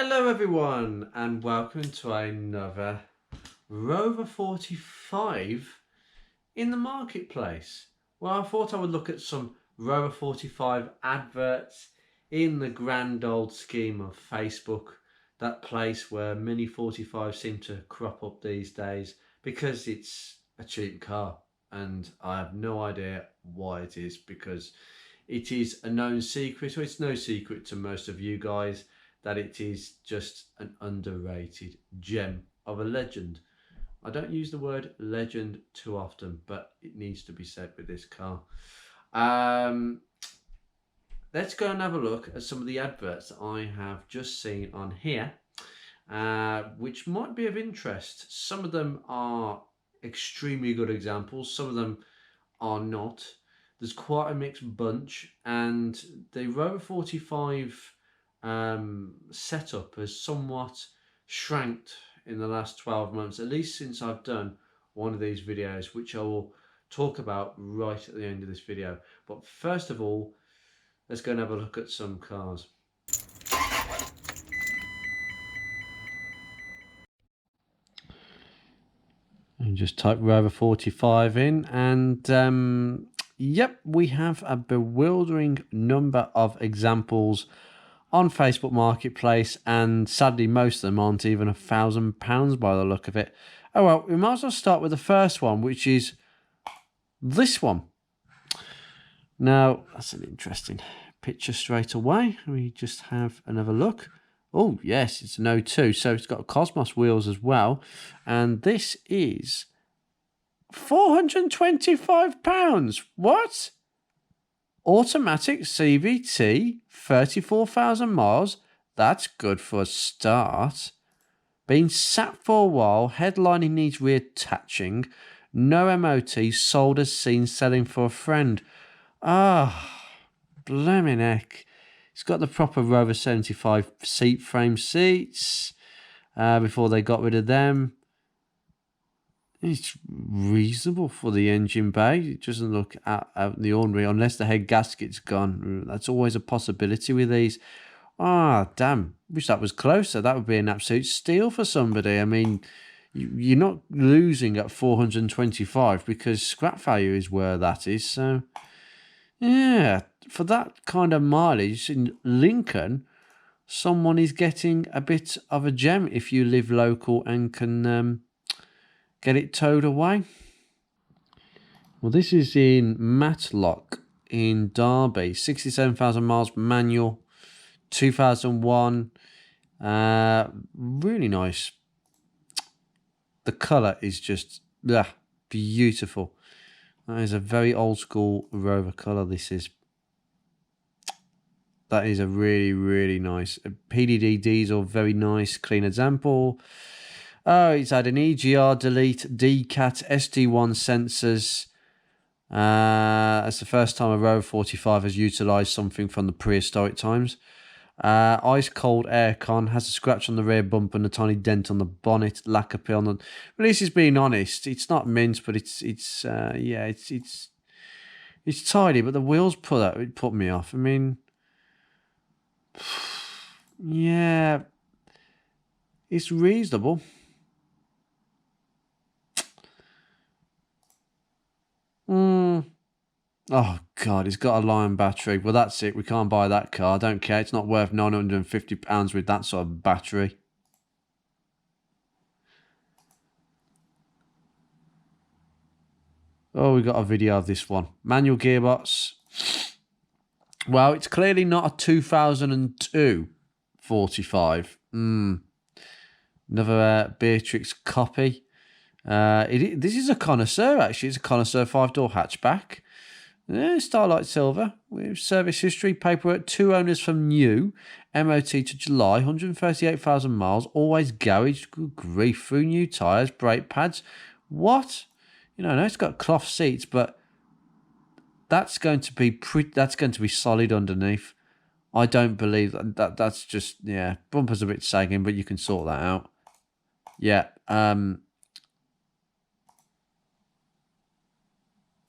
Hello everyone and welcome to another Rover 45 in the marketplace. Well, I thought I would look at some Rover 45 adverts in the grand old scheme of Facebook, that place where mini 45s seem to crop up these days because it's a cheap car, and I have no idea why it is, because it is a known secret, or it's no secret to most of you guys, that it is just an underrated gem of a legend. I don't use the word legend too often, but it needs to be said with this car. Um, let's go and have a look at some of the adverts that I have just seen on here, which might be of interest. Some of them are extremely good examples, some of them are not. There's quite a mixed bunch, and the Rover 45 setup has somewhat shranked in the last 12 months, at least since I've done one of these videos, which I will talk about right at the end of this video. But first of all, let's go and have a look at some cars. And just type Rover 45 in, and yep, we have a bewildering number of examples on Facebook Marketplace, and sadly most of them aren't even £1,000 by the look of it. Oh well, we might as well start with the first one, which is this one. Now, that's an interesting picture straight away. We just have another look. Oh, yes, it's an O2. So it's got Cosmos wheels as well. And this is £425. What? Automatic CVT, 34,000 miles. That's good for a start. Been sat for a while. Headlining needs reattaching. No MOT. Sold as seen selling for a friend. Ah, blimmin' heck. It's got the proper Rover 75 seat frame seats before they got rid of them. It's reasonable for the engine bay. It doesn't look out the ordinary, unless the head gasket's gone. That's always a possibility with these. Ah, damn. Wish that was closer. That would be an absolute steal for somebody. I mean, you're not losing at 425 because scrap value is where that is. So, yeah, for that kind of mileage in Lincoln, someone is getting a bit of a gem if you live local and can get it towed away. Well, this is in Matlock in Derby, 67,000 miles, manual, 2001. Really nice. The colour is just beautiful. That is a very old school Rover colour. This is. That is a really, really nice PDD diesel. Very nice, clean example. Oh, it's had an EGR delete, DCAT, SD1 sensors. That's the first time a Rover 45 has utilised something from the prehistoric times. Ice cold aircon, has a scratch on the rear bumper and a tiny dent on the bonnet. Lack of peel on the. At least he's being honest. It's not mint, but it's tidy. But the wheels put me off. I mean, yeah, it's reasonable. Oh, God, it's got a Lion battery. Well, that's it. We can't buy that car. I don't care. It's not worth £950 with that sort of battery. Oh, we got a video of this one. Manual gearbox. Well, it's clearly not a 2002 45. Another Beatrix copy. This is a connoisseur, actually. It's a connoisseur 5-door hatchback. Starlight Silver. With service history, paperwork, 2 owners from new. MOT to July, 138,000 miles. Always garaged. Good grief. Through new tyres, brake pads. What? I know it's got cloth seats, but that's going to be solid underneath. I don't believe that's just, yeah, bumper's a bit sagging, but you can sort that out. Yeah.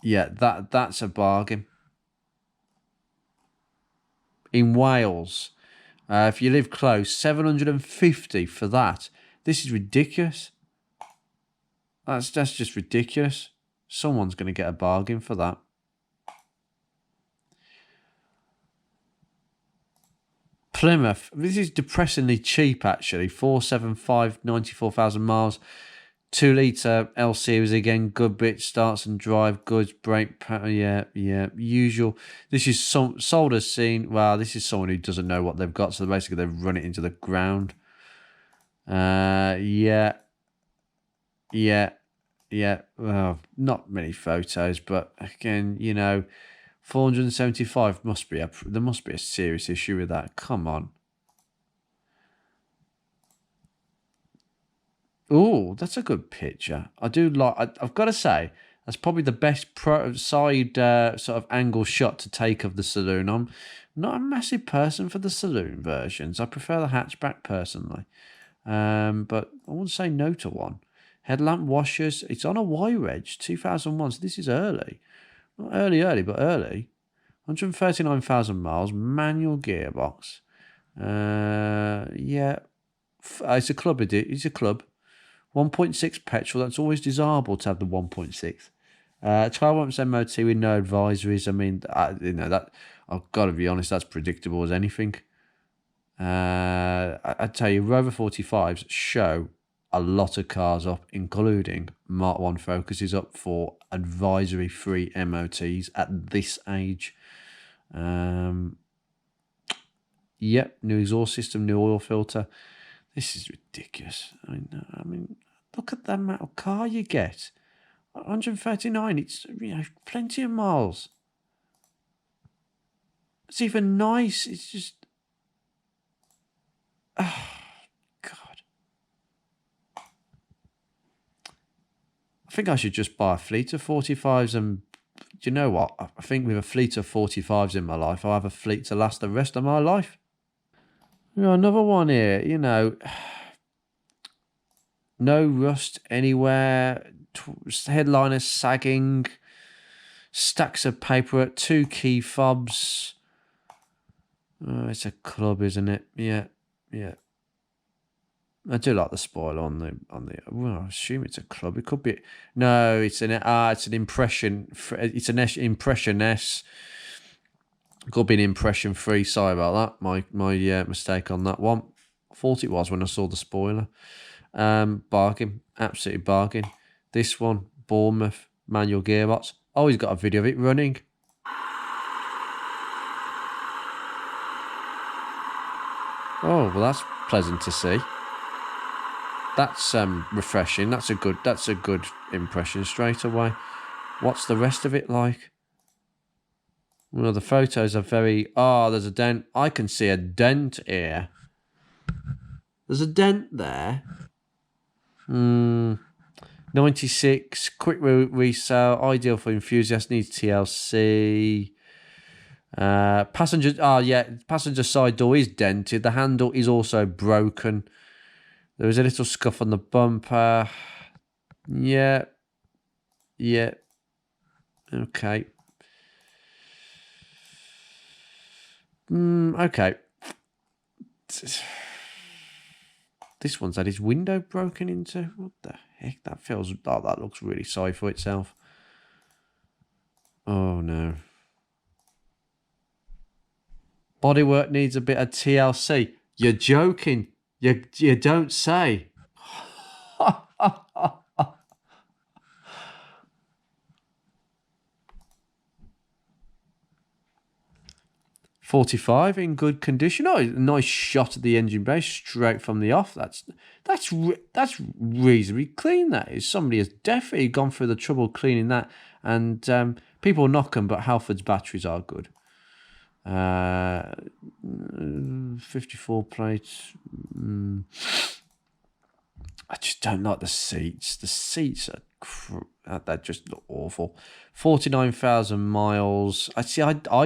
Yeah, that's a bargain. In Wales, If you live close, 750 for that. This is ridiculous. That's just ridiculous. Someone's going to get a bargain for that. Plymouth. This is depressingly cheap, actually. 475, 94,000 miles. 2 litre L series again. Good bits, starts and drive, goods, brake pattern. Yeah. Usual. This is sold as seen. Well, this is someone who doesn't know what they've got, so basically they've run it into the ground. Yeah. Well, not many photos, but again, 475 there must be a serious issue with that. Come on. Oh, that's a good picture. I do like. I've got to say that's probably the best side sort of angle shot to take of the saloon. I'm not a massive person for the saloon versions. I prefer the hatchback personally, but I wouldn't say no to one. Headlamp washers. It's on a Y-Reg 2001. So this is early, not early, but early. 139,000 miles. Manual gearbox. Yeah, it's a club. It's a club. 1.6 petrol. That's always desirable to have the 1.6. 12 months MOT with no advisories. I mean, that I've got to be honest. That's predictable as anything. I tell you, Rover 45's show a lot of cars up, including Mark 1 Focuses up for advisory-free MOTs at this age. Yep, new exhaust system, new oil filter. This is ridiculous. I mean, look at the amount of car you get. 139, it's plenty of miles. It's even nice. It's just... Oh, God. I think I should just buy a fleet of 45s and... Do you know what? I think with a fleet of 45s in my life, I'll have a fleet to last the rest of my life. Another one here, no rust anywhere, headliner sagging, stacks of paperwork, 2 key fobs. Oh, it's a club, isn't it? Yeah. I do like the spoiler on the. Well, I assume it's a club. It could be. No, it's an impression. It's an impression S. Could be an impression free. Sorry about that. My mistake on that one. I thought it was when I saw the spoiler. Bargain, absolutely bargain. This one, Bournemouth manual gearbox. Oh, he's got a video of it running. Oh, well, that's pleasant to see. That's refreshing. That's a good impression straight away. What's the rest of it like? Well, the photos are very... Oh, there's a dent. I can see a dent here. There's a dent there. 96. Quick resale. Ideal for enthusiasts. Needs TLC. Passenger... Oh, yeah. Passenger side door is dented. The handle is also broken. There is a little scuff on the bumper. Yeah. Okay. Okay. This one's had his window broken into. What the heck? That feels... Oh, that looks really sorry for itself. Oh, no. Bodywork needs a bit of TLC. You're joking. You don't say. 45 in good condition. Oh, nice shot of the engine bay straight from the off. That's reasonably clean. That is. Somebody has definitely gone through the trouble cleaning that. And people knock them, but Halford's batteries are good. 54 plates. I just don't like the seats. The seats are that just look awful. 49,000 miles. I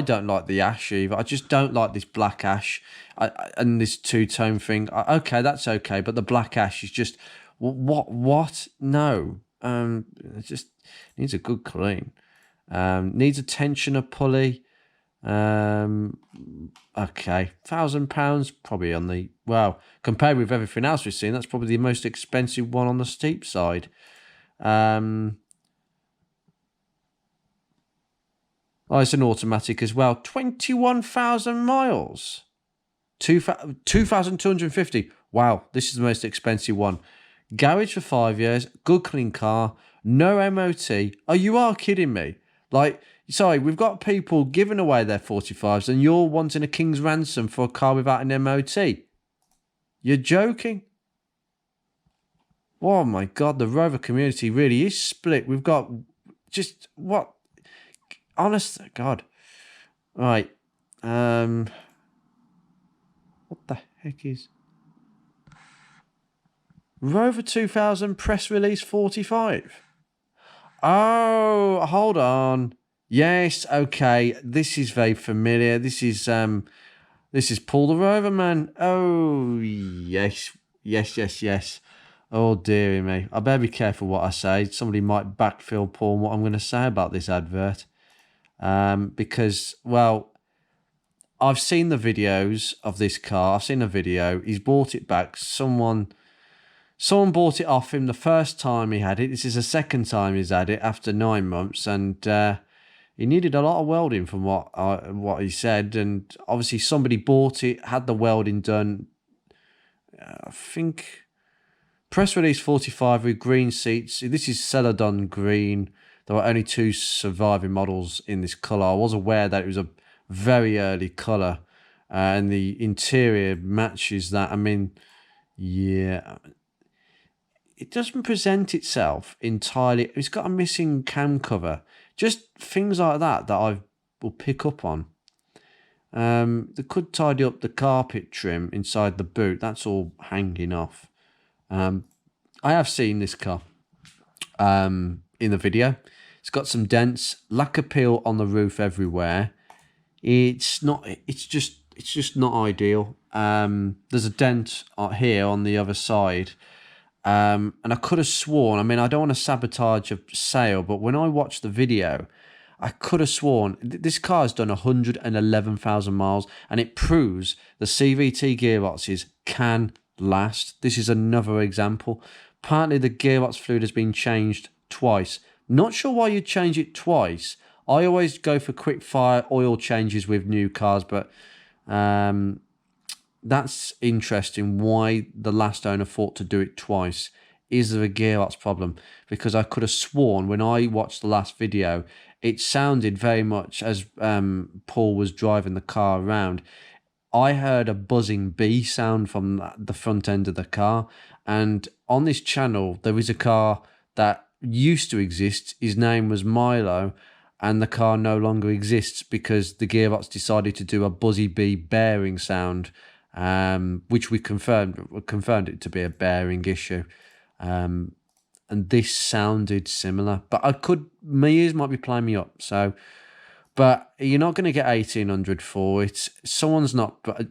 don't like the ash either. I just don't like this black ash and this two-tone thing. Okay, that's okay, but the black ash is just what? No. It just needs a good clean. Needs a tensioner pulley. Okay, £1,000 probably on the, well, compared with everything else we've seen, that's probably the most expensive one on the steep side. Oh, it's an automatic as well. 21,000 miles. 2,250. Wow, this is the most expensive one. Garage for 5 years, good clean car, no MOT. Oh, you are kidding me. Like, sorry, we've got people giving away their 45s and you're wanting a king's ransom for a car without an MOT. You're joking? Oh my God, the Rover community really is split. We've got just what? Honest to God. Right. What the heck is Rover 2000 press release 45? Oh, hold on. Yes, okay. This is very familiar. This is Paul the Rover man. Oh yes. Yes. Oh dearie me. I better be careful what I say. Somebody might backfill Paul what I'm going to say about this advert. Because, well, I've seen the videos of this car. I've seen a video. He's bought it back. Someone bought it off him the first time he had it. This is the second time he's had it after 9 months, and he needed a lot of welding from what he said. And obviously somebody bought it, had the welding done. I think press release 45 with green seats. This is Celadon green. There were only 2 surviving models in this colour. I was aware that it was a very early colour, and the interior matches that. I mean, yeah, it doesn't present itself entirely. It's got a missing cam cover. Just things like that I will pick up on. They could tidy up the carpet trim inside the boot. That's all hanging off. I have seen this car in the video. It's got some dents, lack of peel on the roof everywhere. It's just not ideal. There's a dent here on the other side. And I could have sworn, I mean, I don't want to sabotage a sale, but when I watched the video, I could have sworn this car has done 111,000 miles, and it proves the CVT gearboxes can last. This is another example. Apparently the gearbox fluid has been changed twice. Not sure why you'd change it twice. I always go for quick fire oil changes with new cars, but that's interesting why the last owner thought to do it twice. Is there a gearbox problem? Because I could have sworn when I watched the last video, it sounded very much as Paul was driving the car around. I heard a buzzing bee sound from the front end of the car. And on this channel, there is a car that used to exist. His name was Milo, and the car no longer exists because the gearbox decided to do a buzzy bee bearing sound, which we confirmed it to be a bearing issue. And this sounded similar, but my ears might be playing me up. So, but you're not going to get 1,800 for it. Someone's not, but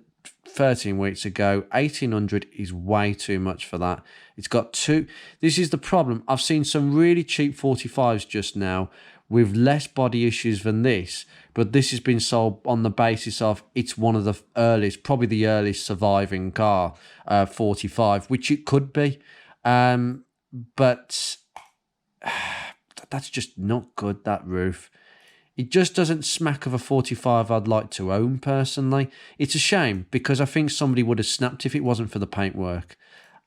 13 weeks ago, 1,800 is way too much for that. It's got this is the problem. I've seen some really cheap 45s just now with less body issues than this, but this has been sold on the basis of it's one of the earliest, probably the earliest surviving car, 45, which it could be. But that's just not good, that roof. It just doesn't smack of a 45 I'd like to own personally. It's a shame because I think somebody would have snapped if it wasn't for the paintwork.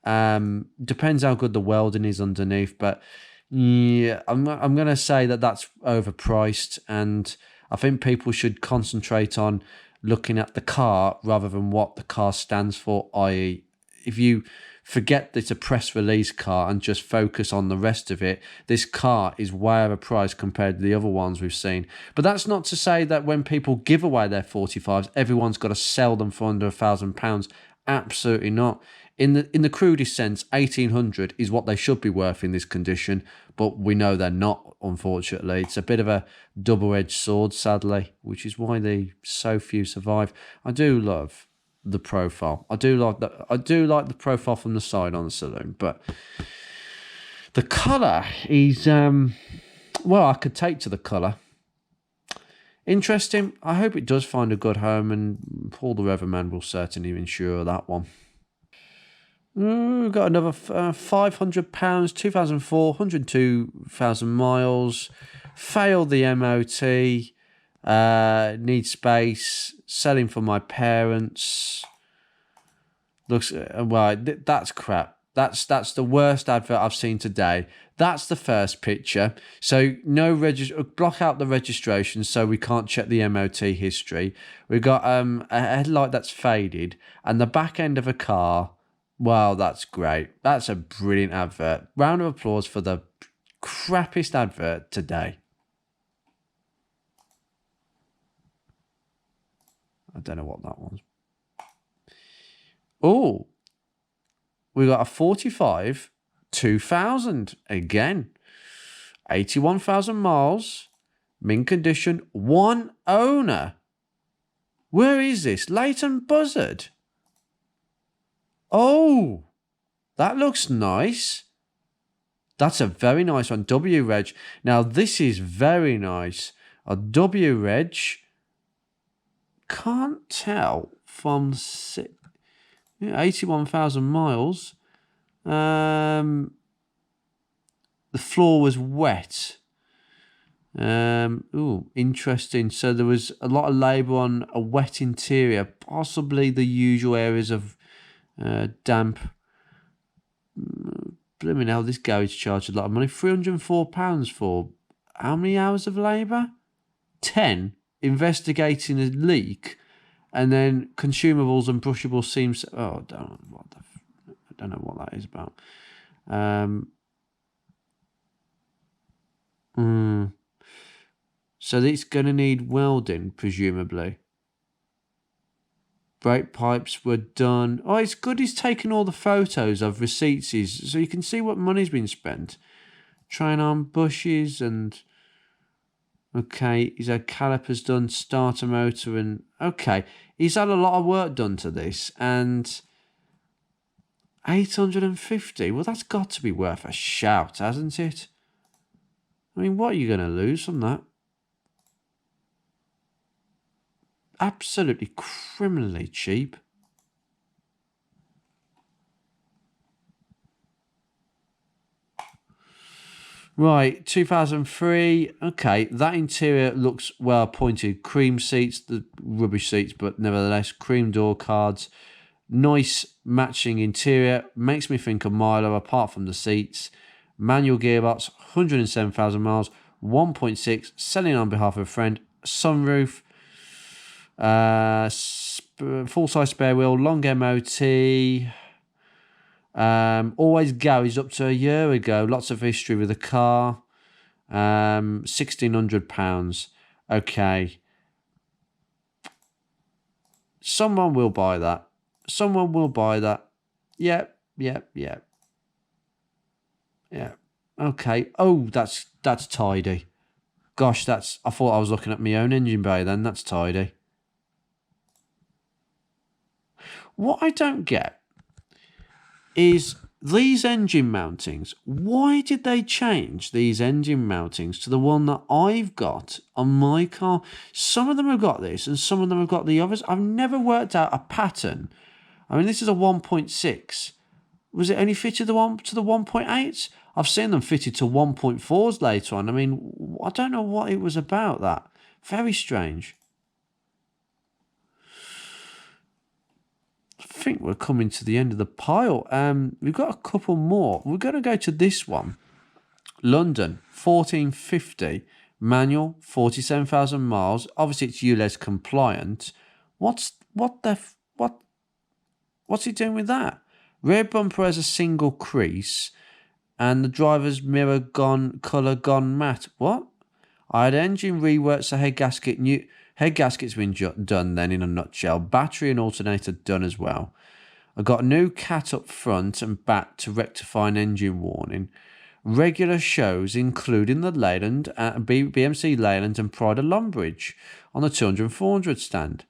Depends how good the welding is underneath, but yeah, I'm going to say that that's overpriced, and I think people should concentrate on looking at the car rather than what the car stands for, i.e. if you forget that it's a press release car and just focus on the rest of it, this car is way overpriced compared to the other ones we've seen. But that's not to say that when people give away their 45s, everyone's got to sell them for under £1,000. Absolutely not. In the crudest sense, 1,800 is what they should be worth in this condition, but we know they're not, unfortunately. It's a bit of a double-edged sword, sadly, which is why so few survive. I do love the profile. I do like the profile from the side on the saloon, but the colour is well, I could take to the colour. Interesting. I hope it does find a good home, and Paul the Reverman will certainly ensure that one. We've got another £500, 2004, 102,000 miles. Failed the MOT. Need space. Selling for my parents. Looks well. That's crap. That's the worst advert I've seen today. That's the first picture. So no block out the registration so we can't check the MOT history. We've got a headlight that's faded and the back end of a car. Wow, that's great. That's a brilliant advert. Round of applause for the crappiest advert today. I don't know what that was. Oh, we got a 45 2000 again. 81,000 miles. Mint condition. One owner. Where is this? Leighton Buzzard. Oh, that looks nice. That's a very nice one. W Reg. Now, this is very nice. A W Reg. Can't tell from 81,000 miles. The floor was wet. Interesting. So there was a lot of labour on a wet interior, possibly the usual areas of damp. Blooming hell, this garage charged a lot of money. £304 for how many hours of labour? 10. Investigating a leak, and then consumables and brushable seams. Oh, I don't know what that is about. So it's going to need welding, presumably. Brake pipes were done. Oh, it's good he's taken all the photos of receipts, so you can see what money's been spent. Trying on bushes and... Okay, he's had calipers done, starter motor, and... Okay, he's had a lot of work done to this, and... 850. Well, that's got to be worth a shout, hasn't it? I mean, what are you going to lose from that? Absolutely criminally cheap. Right, 2003. Okay, that interior looks well appointed. Cream seats, the rubbish seats, but nevertheless, cream door cards. Nice matching interior. Makes me think of Milo apart from the seats. Manual gearbox, 107,000 miles, 1.6, selling on behalf of a friend. Sunroof. Full-size spare wheel, long MOT. Always garaged up to a year ago. Lots of history with the car. £1,600. Okay. Someone will buy that. Someone will buy that. Yep. Yeah. Okay. Oh, that's tidy. Gosh, I thought I was looking at my own engine bay then. That's tidy. What I don't get is these engine mountings. Why did they change these engine mountings to the one that I've got on my car? Some of them have got this and some of them have got the others. I've never worked out a pattern. I mean, this is a 1.6. Was it only fitted to the 1.8s? I've seen them fitted to 1.4s later on. I mean, I don't know what it was about that. Very strange. I think we're coming to the end of the pile. We've got a couple more. We're going to go to this one. London, 1450. Manual, 47,000 miles. Obviously, it's ULEZ compliant. What's he doing with that? Rear bumper has a single crease, and the driver's mirror colour gone matte. What? I had engine reworked, so head gasket's been done then in a nutshell. Battery and alternator done as well. I got a new cat up front and back to rectify an engine warning. Regular shows including the Leyland, BMC Leyland and Pride of Longbridge on the 200 and 400 stand.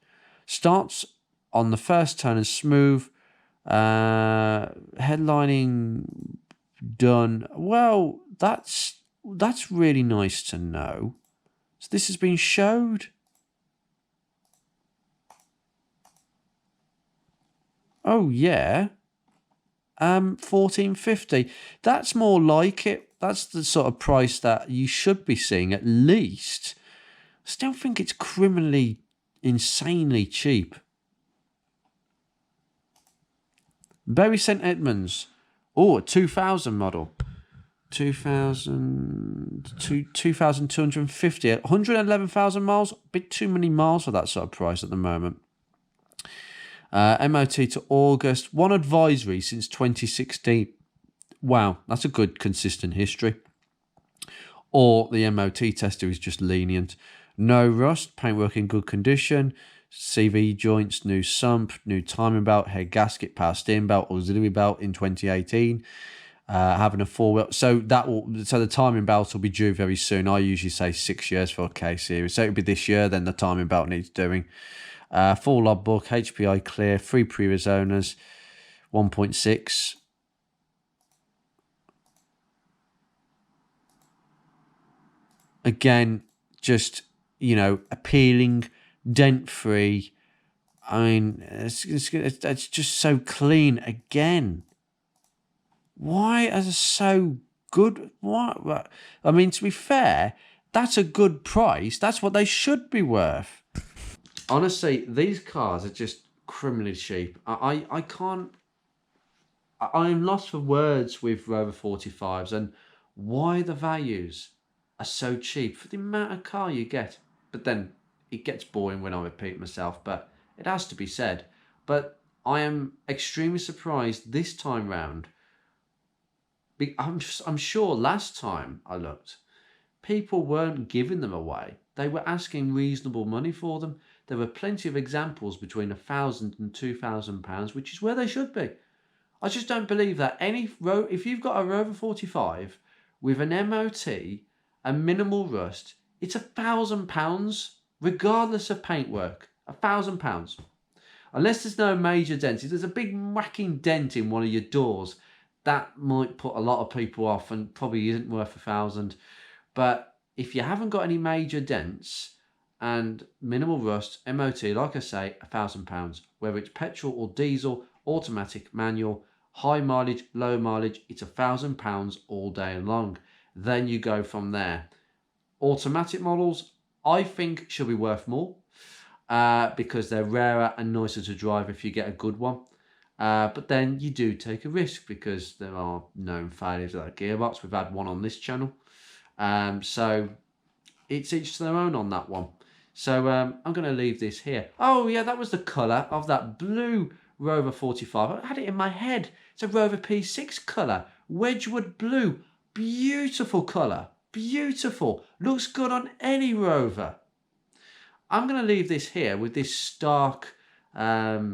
Starts on the first turn and smooth. Headlining done. Well, that's really nice to know. So this has been showed. Oh yeah, 1450. That's more like it. That's the sort of price that you should be seeing at least. I still think it's criminally, insanely cheap. Bury St Edmunds. Oh, a 2000 model. 2,250. 111,000 miles. A bit too many miles for that sort of price at the moment. MOT to August. One advisory since 2016. Wow, that's a good consistent history. Or the MOT tester is just lenient. No rust, paintwork in good condition, CV joints, new sump, new timing belt, head gasket, power steering belt, auxiliary belt in 2018. Having a four-wheel, so the timing belt will be due very soon. I usually say 6 years for a K series, so it'll be this year. Then the timing belt needs doing. Full logbook, HPI clear, 3 previous owners, 1.6. Again, just appealing, dent free. I mean, it's just so clean again. Why is it so good? What? I mean, to be fair, that's a good price. That's what they should be worth. Honestly, these cars are just criminally cheap. I can't. I'm lost for words with Rover 45s and why the values are so cheap for the amount of car you get. But then it gets boring when I repeat myself, but it has to be said. But I am extremely surprised this time round. I'm sure last time I looked, people weren't giving them away. They were asking reasonable money for them. There were plenty of examples between £1,000 and £2,000, which is where they should be. I just don't believe that if you've got a Rover 45 with an MOT and minimal rust, it's £1,000 regardless of paintwork. £1,000. Unless there's no major dents. If there's a big whacking dent in one of your doors, that might put a lot of people off and probably isn't worth £1,000. But if you haven't got any major dents and minimal rust, MOT, like I say, £1,000. Whether it's petrol or diesel, automatic, manual, high mileage, low mileage, it's £1,000 all day long. Then you go from there. Automatic models, I think, should be worth more because they're rarer and nicer to drive if you get a good one. But then you do take a risk because there are known failures of that gearbox. We've had one on this channel. So it's each to their own on that one. So I'm going to leave this here. Oh yeah, that was the colour of that blue Rover 45. I had it in my head. It's a Rover P6 colour. Wedgwood blue. Beautiful colour. Beautiful. Looks good on any Rover. I'm going to leave this here with this stark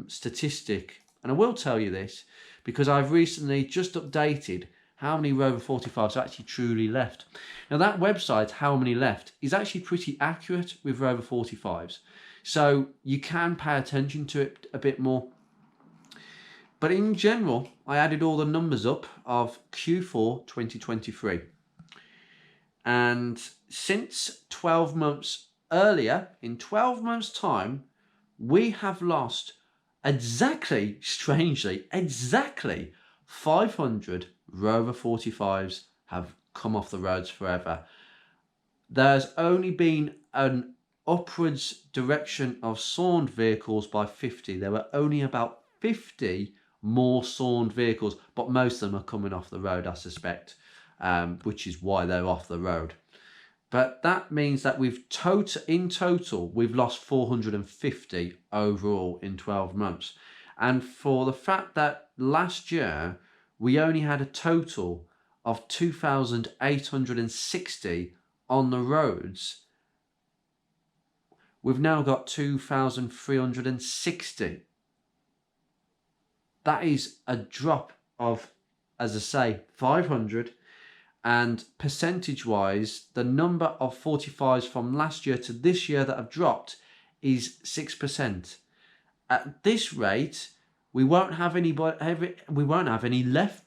statistic. And I will tell you this because I've recently just updated how many Rover 45s are actually truly left. Now that website, how many left, is actually pretty accurate with Rover 45s. So you can pay attention to it a bit more. But in general, I added all the numbers up of Q4 2023. And since 12 months earlier, in 12 months' time, we have lost exactly 500 Rover 45s have come off the roads forever. There's only been an upwards direction of sawned vehicles by 50. There were only about 50 more sawned vehicles, but most of them are coming off the road, I suspect, which is why they're off the road. But that means that in total, we've lost 450 overall in 12 months. And for the fact that last year, we only had a total of 2,860 on the roads, we've now got 2,360. That is a drop of, as I say, 500. And percentage-wise, the number of 45s from last year to this year that have dropped is 6%. At this rate, we won't have any left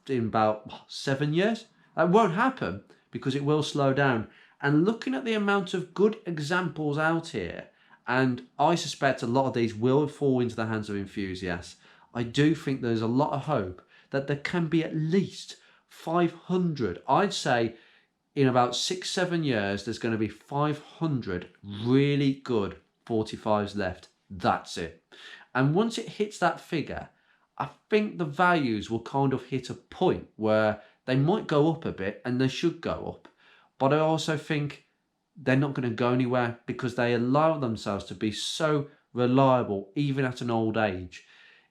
in about 7 years. That won't happen because it will slow down. And looking at the amount of good examples out here, and I suspect a lot of these will fall into the hands of enthusiasts, I do think there's a lot of hope that there can be at least 500. I'd say in about 6-7 years, there's going to be 500 really good 45s left. That's it. And once it hits that figure, I think the values will kind of hit a point where they might go up a bit, and they should go up. But I also think they're not going to go anywhere because they allow themselves to be so reliable even at an old age.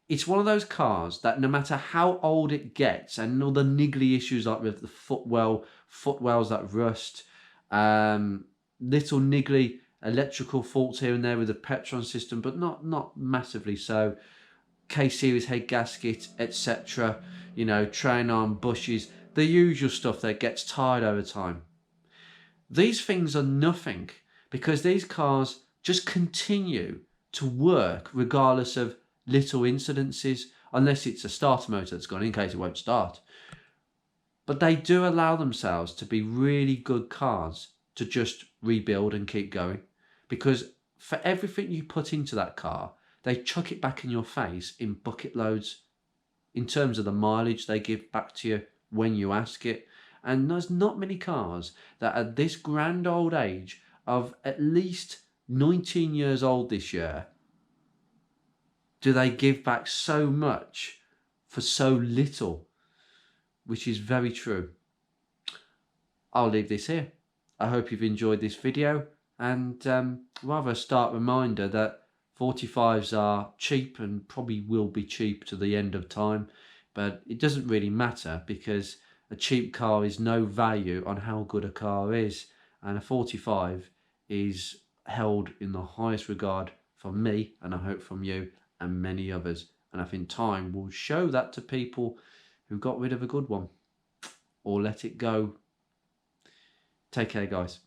It's one of those cars that no matter how old it gets, and all the niggly issues like with the footwells that rust, little niggly electrical faults here and there with the Petron system, but not massively so. K-series head gasket, etc. You know, train arm bushes, the usual stuff that gets tired over time. These things are nothing because these cars just continue to work regardless of little incidences, unless it's a starter motor that's gone in case it won't start. But they do allow themselves to be really good cars to just rebuild and keep going, because for everything you put into that car, they chuck it back in your face in bucket loads in terms of the mileage they give back to you when you ask it. And there's not many cars that at this grand old age of at least 19 years old this year do they give back so much for so little, which is very true. I'll leave this here. I hope you've enjoyed this video, and rather a stark reminder that 45s are cheap and probably will be cheap to the end of time, but it doesn't really matter because a cheap car is no value on how good a car is, and a 45 is held in the highest regard from me, and I hope from you and many others. And I think time will show that to people who got rid of a good one or let it go. Take care, guys.